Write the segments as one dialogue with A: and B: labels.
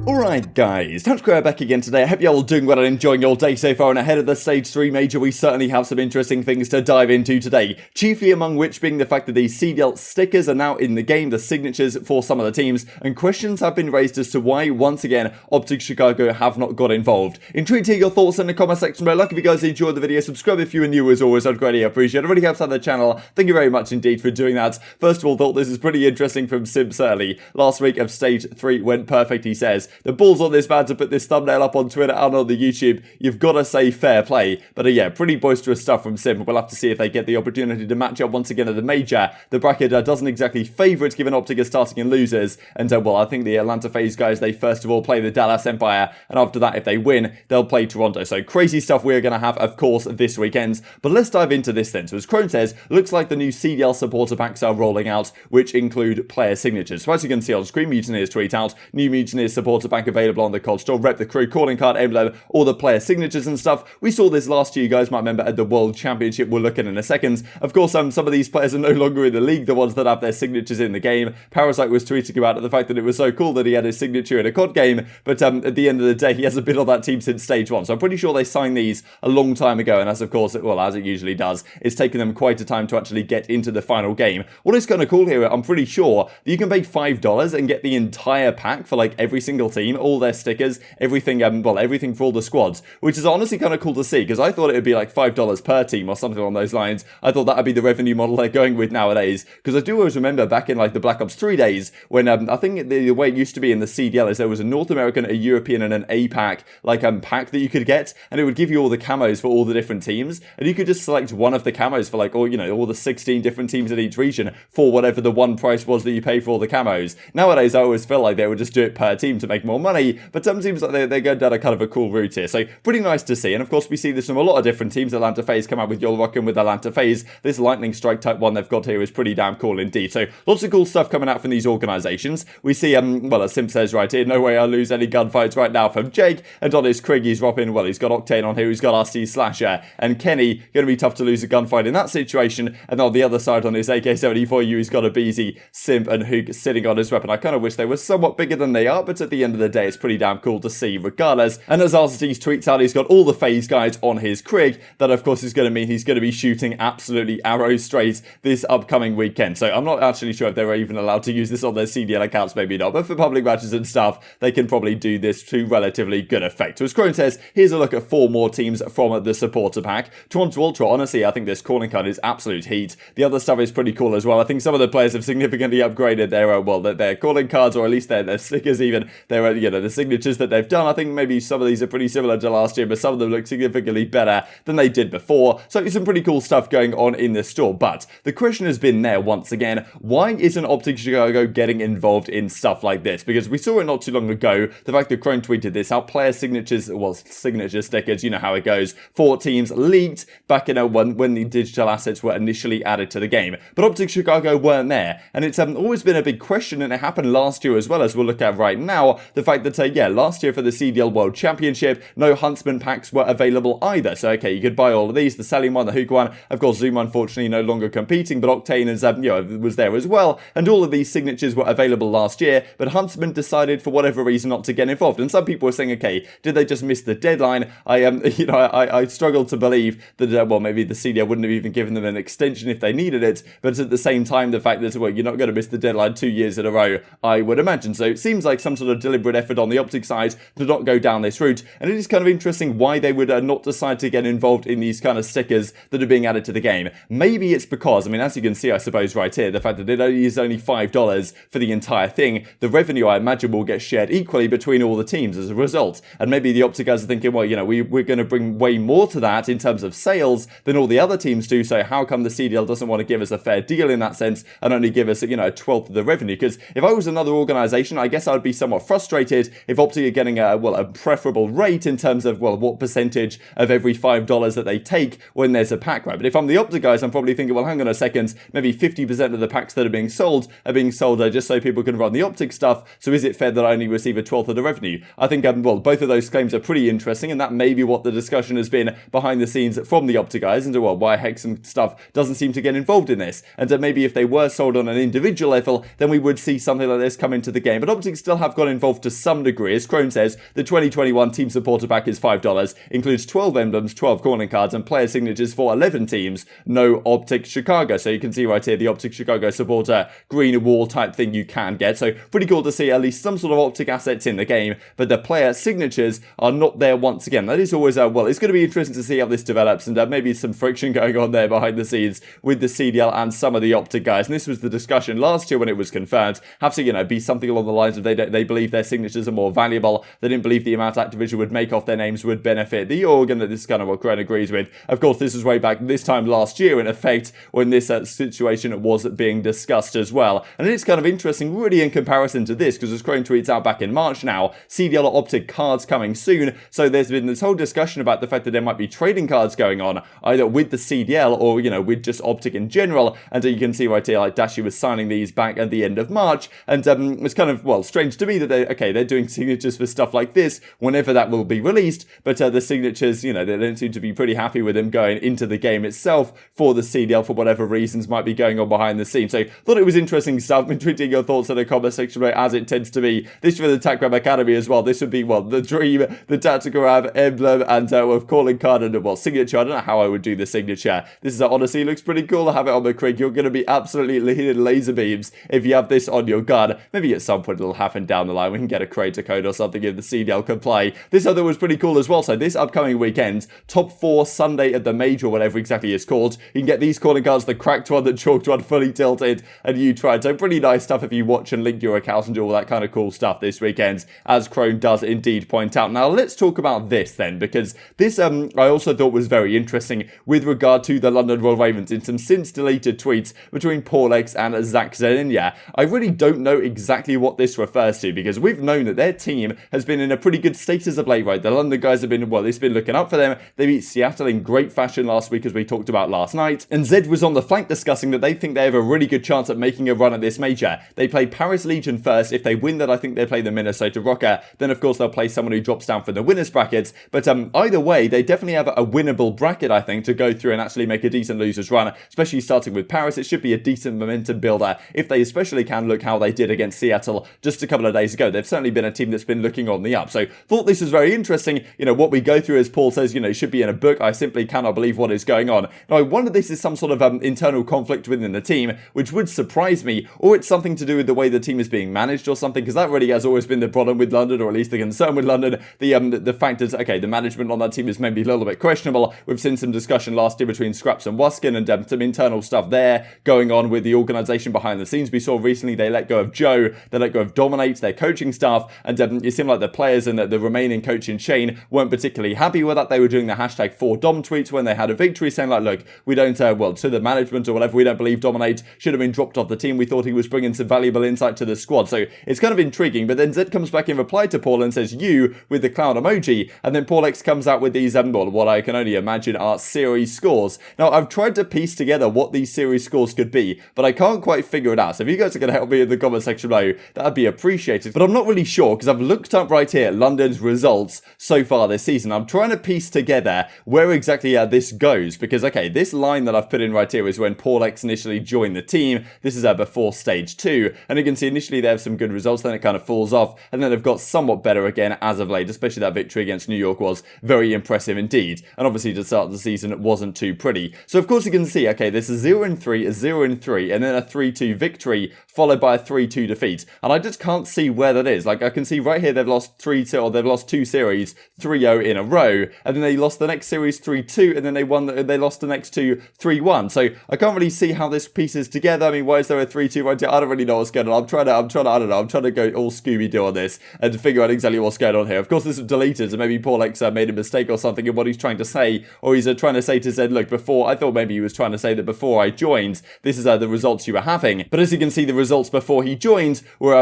A: Alright guys, TacticalRab back again today. I hope you're all doing well and enjoying your day so far, and ahead of the Stage 3 Major we certainly have some interesting things to dive into today, chiefly among which being the fact that these CDL stickers are now in the game, the signatures for some of the teams, and questions have been raised as to why, once again, OpTic Chicago have not got involved. Intrigued to hear your thoughts in the comment section below. Like if you guys enjoyed the video, subscribe if you are new as always, I'd greatly appreciate it. It really helps out the channel, thank you very much indeed for doing that. First of all, thought this is pretty interesting from Simp certainly. Last week of Stage 3 went perfect, he says. The balls on this man to put this thumbnail up on Twitter and on the YouTube. You've got to say fair play. But yeah, pretty boisterous stuff from Simp. We'll have to see if they get the opportunity to match up once again at the Major. The bracket doesn't exactly favour it given OpTic is starting in losers. And well, I think the Atlanta FaZe guys, they first of all play the Dallas Empire. And after that, if they win, they'll play Toronto. So crazy stuff we're going to have, of course, this weekend. But let's dive into this then. So as Crone says, looks like the new CDL supporter packs are rolling out, which include player signatures. So as you can see on screen, Mutineers tweet out, new Mutineers supporter pack available on the COD store, rep the crew, calling card, emblem, all the player signatures and stuff. We saw this last year, you guys might remember, at the World Championship. We'll look at in a second. Of course, some of these players are no longer in the league, the ones that have their signatures in the game. Parasite was tweeting about the fact that it was so cool that he had his signature in a COD game, but at the end of the day, he hasn't been on that team since Stage 1. So I'm pretty sure they signed these a long time ago, and as of course, well, as it usually does, it's taken them quite a time to actually get into the final game. What is kind of cool here, I'm pretty sure that you can pay $5 and get the entire pack for like every single team, all their stickers, everything, well, everything for all the squads, which is honestly kind of cool to see, because I thought it would be like $5 per team or something along those lines. I thought that would be the revenue model they're going with nowadays, because I do always remember back in like the Black Ops 3 days, when I think the way it used to be in the CDL is there was a North American, a European, and an APAC, like pack that you could get, and it would give you all the camos for all the different teams, and you could just select one of the camos for like all, you know, all the 16 different teams in each region for whatever the one price was that you pay for all the camos. Nowadays, I always feel like they would just do it per team to make more money, but some seems like they're going down a kind of a cool route here, so pretty nice to see. And of course we see this from a lot of different teams. Atlanta FaZe come out with Rokkr with Atlanta FaZe. This lightning strike type one they've got here is pretty damn cool indeed, so lots of cool stuff coming out from these organizations. We see well, as Simp says right here, no way I lose any gunfights right now from Jake, and on his Krig he's dropping, well, he's got Octane on here, he's got RC Slasher and Kenny, going to be tough to lose a gunfight in that situation. And on the other side on his AK-74U he's got aBeZy, Simp and Huke sitting on his weapon. I kind of wish they were somewhat bigger than they are, but at the end of the day it's pretty damn cool to see regardless. And as Arcitys tweets out, he's got all the FaZe guys on his Krig. That of course is going to mean he's going to be shooting absolutely arrows straight this upcoming weekend. So I'm not actually sure if they're even allowed to use this on their CDL accounts, maybe not, but for public matches and stuff they can probably do this to relatively good effect. So as Crone says, here's a look at 4 more teams from the supporter pack. Toronto Ultra, honestly I think this calling card is absolute heat. The other stuff is pretty cool as well. I think some of the players have significantly upgraded their well, their calling cards, or at least their stickers, even their you know, the signatures that they've done. I think maybe some of these are pretty similar to last year, but some of them look significantly better than they did before. So it's some pretty cool stuff going on in this store. But the question has been there once again, why isn't OpTic Chicago getting involved in stuff like this? Because we saw it not too long ago, the fact that Crone tweeted this out, player signatures, well, signature stickers, you know how it goes, 4 teams leaked back in when the digital assets were initially added to the game. But OpTic Chicago weren't there, and it's always been a big question, and it happened last year as well, as we'll look at right now, the fact that, yeah, last year for the CDL World Championship, no Huntsman packs were available either. So, okay, you could buy all of these, the Cellium one, the Huke one, of course, Zoom unfortunately no longer competing, but Octane is, you know, was there as well, and all of these signatures were available last year, but Huntsman decided for whatever reason not to get involved. And some people were saying, okay, did they just miss the deadline? You know, I struggle to believe that, well, maybe the CDL wouldn't have even given them an extension if they needed it, but at the same time, the fact that, well, you're not going to miss the deadline 2 years in a row, I would imagine. So it seems like some sort of deliberate effort on the OpTic side to not go down this route, and it is kind of interesting why they would not decide to get involved in these kind of stickers that are being added to the game. Maybe it's because, I mean, as you can see, I suppose right here, the fact that it is only $5 for the entire thing, the revenue I imagine will get shared equally between all the teams as a result. And maybe the OpTic guys are thinking, well, you know, we're going to bring way more to that in terms of sales than all the other teams do, so how come the CDL doesn't want to give us a fair deal in that sense and only give us, you know, a 12th of the revenue? Because if I was another organization, I guess I would be somewhat frustrated if OpTic are getting a, well, a preferable rate in terms of, well, what percentage of every $5 that they take when there's a pack, right? But if I'm the OpTic guys, I'm probably thinking, well, hang on a second, maybe 50% of the packs that are being sold just so people can run the OpTic stuff, so is it fair that I only receive a 12th of the revenue? I think, well, both of those claims are pretty interesting, and that may be what the discussion has been behind the scenes from the OpTic guys, and well, why Hex and stuff doesn't seem to get involved in this, and maybe if they were sold on an individual level, then we would see something like this come into the game. But OpTic still have got involved off to some degree. As Chrome says, the 2021 team supporter pack is $5, includes 12 emblems, 12 calling cards, and player signatures for 11 teams. No OpTic Chicago. So you can see right here the OpTic Chicago supporter green wall type thing you can get. So pretty cool to see at least some sort of OpTic assets in the game, but the player signatures are not there once again. That is always, well, it's going to be interesting to see how this develops, and maybe some friction going on there behind the scenes with the CDL and some of the OpTic guys. And this was the discussion last year when it was confirmed. Have to, be something along the lines of they believe their signatures are more valuable. They didn't believe the amount Activision would make off their names would benefit the org, and that this is kind of what Crone agrees with. Of course, this was way back this time last year, in effect, when this situation was being discussed as well. And it's kind of interesting, really, in comparison to this, because as Crone tweets out back in March now, CDL OpTic cards coming soon. So there's been this whole discussion about the fact that there might be trading cards going on, either with the CDL or, with just OpTic in general. And you can see right here, like Dashy was signing these back at the end of March. And it's kind of, well, strange to me that they're doing signatures for stuff like this whenever that will be released. But the signatures, they don't seem to be pretty happy with them going into the game itself for the CDL for whatever reasons might be going on behind the scenes. So thought it was interesting stuff. Been tweeting your thoughts in the comment section below, as it tends to be. This for the TacticalRab Academy as well. This would be, well, the dream, the TacticalRab emblem, and with calling card and, well, signature. I don't know how I would do the signature. This is honestly looks pretty cool to have it on the Craig. You're going to be absolutely hitting laser beams if you have this on your gun. Maybe at some point it'll happen down the line. We can get a creator code or something if the CDL can play. This other was pretty cool as well. So this upcoming weekend, top 4 Sunday at the Major, whatever exactly it's called, you can get these calling cards, the cracked one, the chalked one, fully tilted, and you tried. So pretty nice stuff if you watch and link your account and do all that kind of cool stuff this weekend, as Crone does indeed point out. Now let's talk about this then, because this I also thought was very interesting with regard to the London Royal Ravens in some since deleted tweets between PaulX and Zach Zelinia. I really don't know exactly what this refers to, because we've known that their team has been in a pretty good status of late, right? The London guys have been, well, it's been looking up for them. They beat Seattle in great fashion last week, as we talked about last night. And Zed was on the flank discussing that they think they have a really good chance at making a run at this major. They play Paris Legion first. If they win that, I think they play the Minnesota Rokkr. Then, of course, they'll play someone who drops down for the winners brackets. But either way, they definitely have a winnable bracket, I think, to go through and actually make a decent losers run, especially starting with Paris. It should be a decent momentum builder if they especially can look how they did against Seattle just a couple of days ago. They've certainly been a team that's been looking on the up. So thought this was very interesting. What we go through, as Paul says, should be in a book. I simply cannot believe what is going on. Now, I wonder if this is some sort of internal conflict within the team, which would surprise me, or it's something to do with the way the team is being managed or something, because that really has always been the problem with London, or at least the concern with London. The fact is, okay, the management on that team is maybe a little bit questionable. We've seen some discussion last year between Scraps and Waskin, and some internal stuff there going on with the organisation behind the scenes. We saw recently they let go of Joe, they let go of Dominate, their coaching staff, and it seemed like the players and the remaining coaching chain weren't particularly happy with that. They were doing the hashtag 4Dom tweets when they had a victory, saying like, look, we don't, to the management or whatever, we don't believe Dominate should have been dropped off the team. We thought he was bringing some valuable insight to the squad. So it's kind of intriguing. But then Zed comes back in reply to Paul and says, you, with the clown emoji. And then PaulX comes out with these, what I can only imagine are series scores. Now, I've tried to piece together what these series scores could be, but I can't quite figure it out. So if you guys are going to help me in the comment section below, that'd be appreciated. But I'm not really sure, because I've looked up right here London's results so far this season. I'm trying to piece together where exactly this goes, because, okay, this line that I've put in right here is when PaulX initially joined the team. This is before stage 2, and you can see initially they have some good results, then it kind of falls off, and then they've got somewhat better again as of late, especially that victory against New York was very impressive indeed, and obviously to start the season it wasn't too pretty. So of course you can see, okay, there's a 0-3, a 0-3, and then a 3-2 victory, followed by a 3-2 defeat, and I just can't see where that is. Like, I can see right here they've lost 3-2, or they've lost 2 series 3-0 in a row, and then they lost the next series 3-2, and then they lost the next 2 3-1. So I can't really see how this pieces together. I mean, why is there a 3-2 right here? I don't really know what's going on. I'm trying to go all Scooby-Doo on this and figure out exactly what's going on here. Of course, this was deleted, so maybe PaulX made a mistake or something in what he's trying to say, or he's trying to say to Zed, look, before, I thought maybe he was trying to say that before I joined, this is the results you were having. But as you can see, the results before he joined were,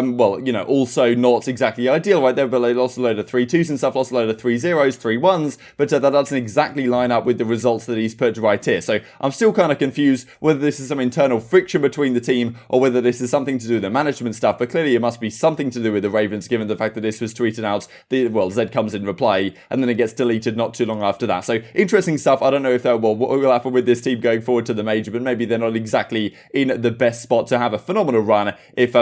A: also not exactly ideal, right there, but they lost a load of 3-2s and stuff, lost a load of 3-0s, 3-1s, but that doesn't exactly line up with the results that he's put right here. So I'm still kind of confused whether this is some internal friction between the team or whether this is something to do with the management stuff, but clearly it must be something to do with the Ravens, given the fact that this was tweeted out. Zed comes in reply, and then it gets deleted not too long after that. So interesting stuff. I don't know if what will happen with this team going forward to the major, but maybe they're not exactly in the best spot to have a phenomenal run if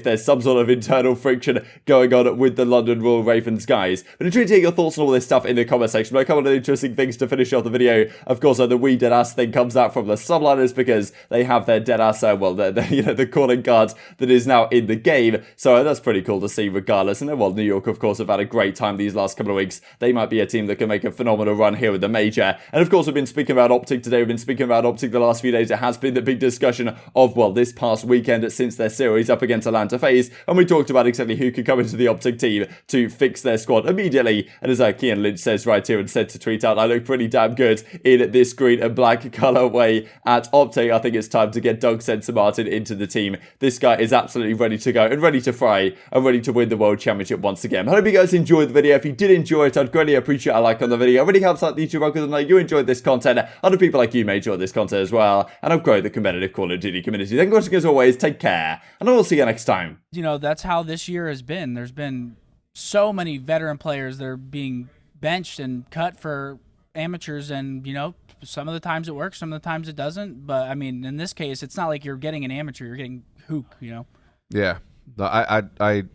A: there's some sort of internal friction going on with the London Royal Ravens guys. But intrigued to hear your thoughts on all this stuff in the comment section. But a couple of interesting things to finish off the video. Of course, the We Deadass thing comes out from the subliners because they have their Deadass, well, the calling card that is now in the game. So that's pretty cool to see regardless. And then, well, New York, of course, have had a great time these last couple of weeks. They might be a team that can make a phenomenal run here with the major. And of course, we've been speaking about OpTic today. We've been speaking about OpTic the last few days. It has been the big discussion of, well, this past weekend since their series up against Atlanta FaZe. And we talked about exactly who could come into the OpTic team to fix their squad immediately. And as Kian Lynch says right here and said to tweet out, I look pretty damn good in this green and black colorway at OpTic. I think it's time to get Doug Martin into the team. This guy is absolutely ready to go and ready to fry and ready to win the World Championship once again. I hope you guys enjoyed the video. If you did enjoy it, I'd greatly appreciate a like on the video. It really helps out the YouTube algorithm that you enjoyed this content. Other people like you may enjoy this content as well, and I'll grow the competitive Call of Duty community. Thank you for watching as always. Take care, and I will see you next time.
B: You know, that's how this year has been. There's been so many veteran players that are being benched and cut for amateurs, and you know, some of the times it works, some of the times it doesn't. But I mean, in this case, it's not like you're getting an amateur; you're getting Huke. You know.
C: Yeah, I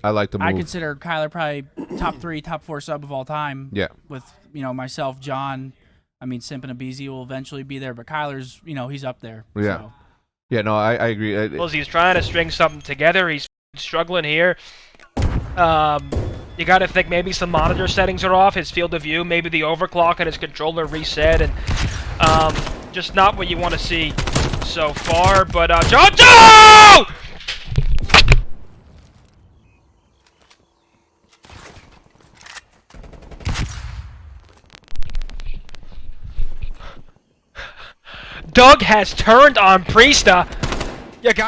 C: like the move.
B: I consider Kyler probably top 3, top 4 sub of all time.
C: Yeah.
B: With myself, John. I mean, Simp and aBeZy will eventually be there, but Kyler's he's up there.
C: Yeah.
B: So.
C: Yeah. No, I agree.
D: Well, he's trying to string something together. He's struggling here. You got to think maybe some monitor settings are off, his field of view, maybe the overclock and his controller reset, and just not what you want to see so far. But John, Doug has turned on Priestahh. You got